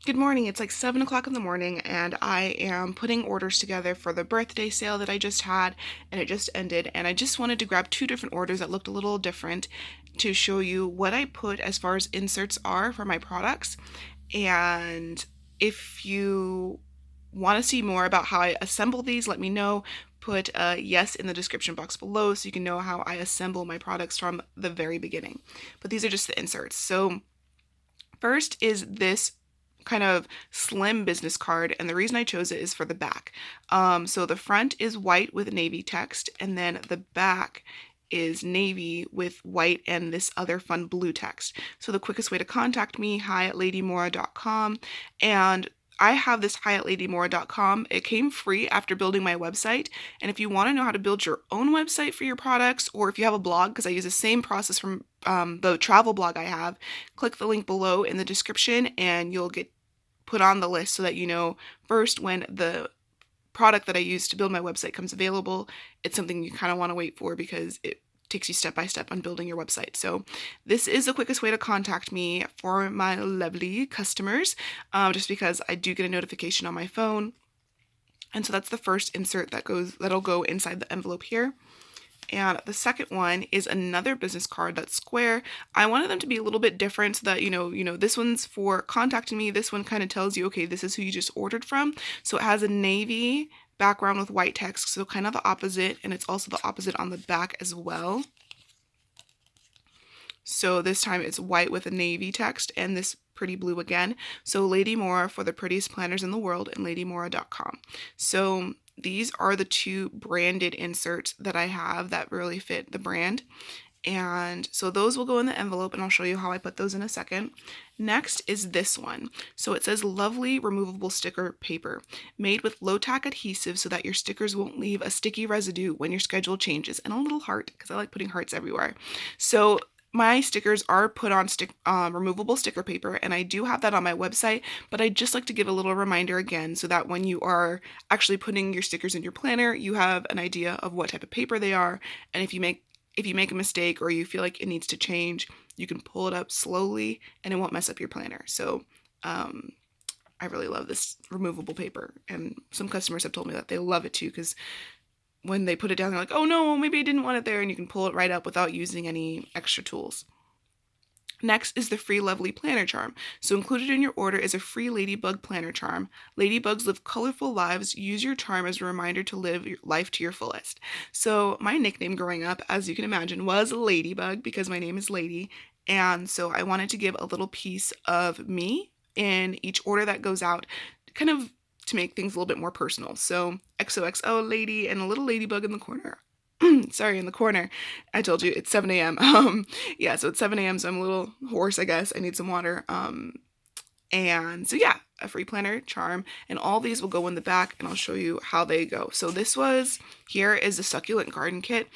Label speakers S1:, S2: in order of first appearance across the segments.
S1: Good morning. It's like 7 o'clock in the morning, and I am putting orders together for the birthday sale that I just had, and it just ended. And I just wanted to grab two different orders that looked a little different to show you what I put as far as inserts are for my products. And if you want to see more about how I assemble these, let me know. Put a yes in the description box below so you can know how I assemble my products from the very beginning. But these are just the inserts. So, first is this kind of slim business card, and the reason I chose it is for the back. So the front is white with navy text, and then the back is navy with white and this other fun blue text. So the quickest way to contact me, hi@ladymora.com, and I have this hi@ladymora.com. It came free after building my website, and if you want to know how to build your own website for your products, or if you have a blog, because I use the same process from the travel blog I have, click the link below in the description, and you'll get put on the list so that you know first when the product that I use to build my website comes available. It's something you kind of want to wait for because it takes you step by step on building your website. So this is the quickest way to contact me for my lovely customers, just because I do get a notification on my phone. And so that's the first insert that'll go inside the envelope here. And the second one is another business card that's square. I wanted them to be a little bit different so that, this one's for contacting me. This one kind of tells you, okay, this is who you just ordered from. So it has a navy background with white text, so kind of the opposite, and it's also the opposite on the back as well. So this time it's white with a navy text and this pretty blue again. So Lady Mora for the prettiest planners in the world, and ladymora.com. So these are the two branded inserts that I have that really fit the brand. And so those will go in the envelope, and I'll show you how I put those in a second. Next is this one. So it says lovely removable sticker paper made with low tack adhesive so that your stickers won't leave a sticky residue when your schedule changes. And a little heart, because I like putting hearts everywhere. So my stickers are put on removable sticker paper, and I do have that on my website, but I just like to give a little reminder again so that when you are actually putting your stickers in your planner, you have an idea of what type of paper they are, and if you make a mistake or you feel like it needs to change, you can pull it up slowly and it won't mess up your planner. So I really love this removable paper, and some customers have told me that they love it too, because when they put it down, they're like, oh no, maybe I didn't want it there, and you can pull it right up without using any extra tools. Next is the free Lovely Planner Charm. So included in your order is a free Ladybug Planner Charm. Ladybugs live colorful lives. Use your charm as a reminder to live your life to your fullest. So my nickname growing up, as you can imagine, was Ladybug because my name is Lady. And so I wanted to give a little piece of me in each order that goes out, kind of to make things a little bit more personal. So XOXO lady and a little ladybug in the corner. Sorry, in the corner. I told you it's 7 a.m. Yeah, so it's 7 a.m. So I'm a little hoarse, I guess. I need some water. And so yeah, a free planner charm, and all these will go in the back, and I'll show you how they go. So here is the succulent garden kit,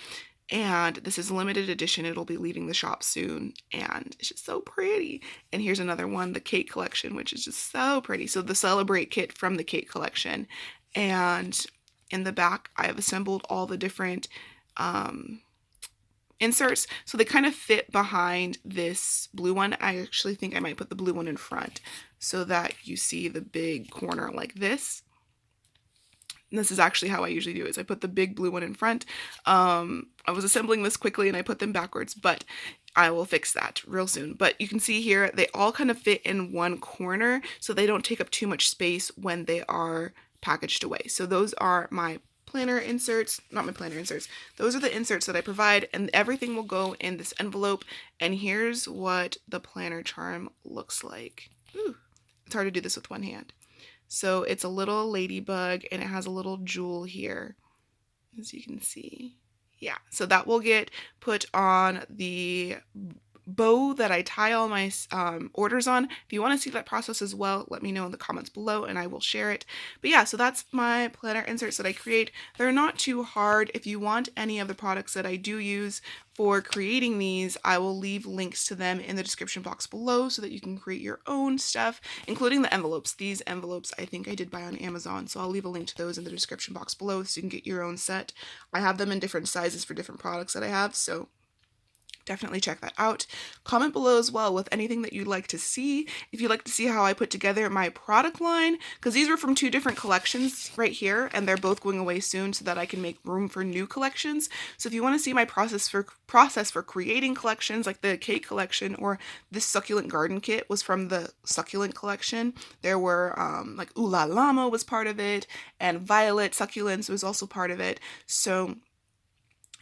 S1: and this is limited edition. It'll be leaving the shop soon, and it's just so pretty. And here's another one, the cake collection, which is just so pretty. So the Celebrate kit from the cake collection, and in the back I have assembled all the different inserts, so they kind of fit behind this blue one. I actually think I might put the blue one in front so that you see the big corner like this. And this is actually how I usually do it, is I put the big blue one in front. I was assembling this quickly and I put them backwards, but I will fix that real soon. But you can see here, they all kind of fit in one corner, so they don't take up too much space when they are packaged away. So those are my planner inserts, not my planner inserts. Those are the inserts that I provide, and everything will go in this envelope. And here's what the planner charm looks like. Ooh, it's hard to do this with one hand. So it's a little ladybug, and it has a little jewel here, as you can see. Yeah, so that will get put on the bow that I tie all my orders on. If you want to see that process as well, let me know in the comments below and I will share it. But yeah, so that's my planner inserts that I create. They're not too hard. If you want any of the products that I do use for creating these, I will leave links to them in the description box below so that you can create your own stuff, including the envelopes. These envelopes I think I did buy on Amazon, so I'll leave a link to those in the description box below so you can get your own set. I have them in different sizes for different products that I have, so Definitely check that out. Comment below as well with anything that you'd like to see. If you'd like to see how I put together my product line, because these were from 2 different collections right here, and they're both going away soon so that I can make room for new collections. So if you want to see my process for creating collections, like the cake collection or this succulent garden kit was from the succulent collection. There were like Ooh La Llama was part of it, and Violet Succulents was also part of it. So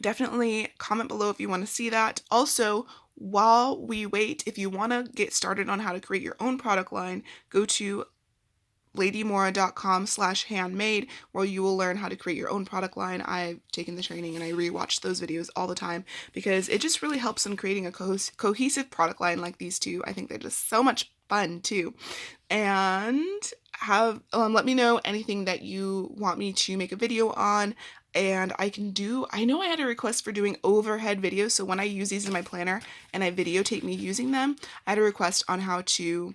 S1: definitely comment below if you want to see that. Also, while we wait, if you want to get started on how to create your own product line, go to ladymora.com/handmade, where you will learn how to create your own product line. I've taken the training and I rewatch those videos all the time because it just really helps in creating a cohesive product line like these two. I think they're just so much fun too. And have let me know anything that you want me to make a video on, and I can do. I know I had a request for doing overhead videos, so when I use these in my planner and I videotape me using them, I had a request on how to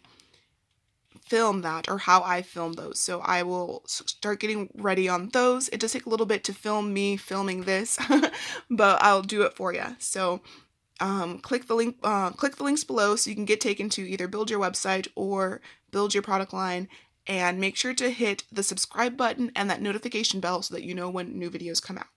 S1: film that or how I film those. So I will start getting ready on those. It does take a little bit to film me filming this, but I'll do it for you. So click the links below so you can get taken to either build your website or build your product line, and make sure to hit the subscribe button and that notification bell so that you know when new videos come out.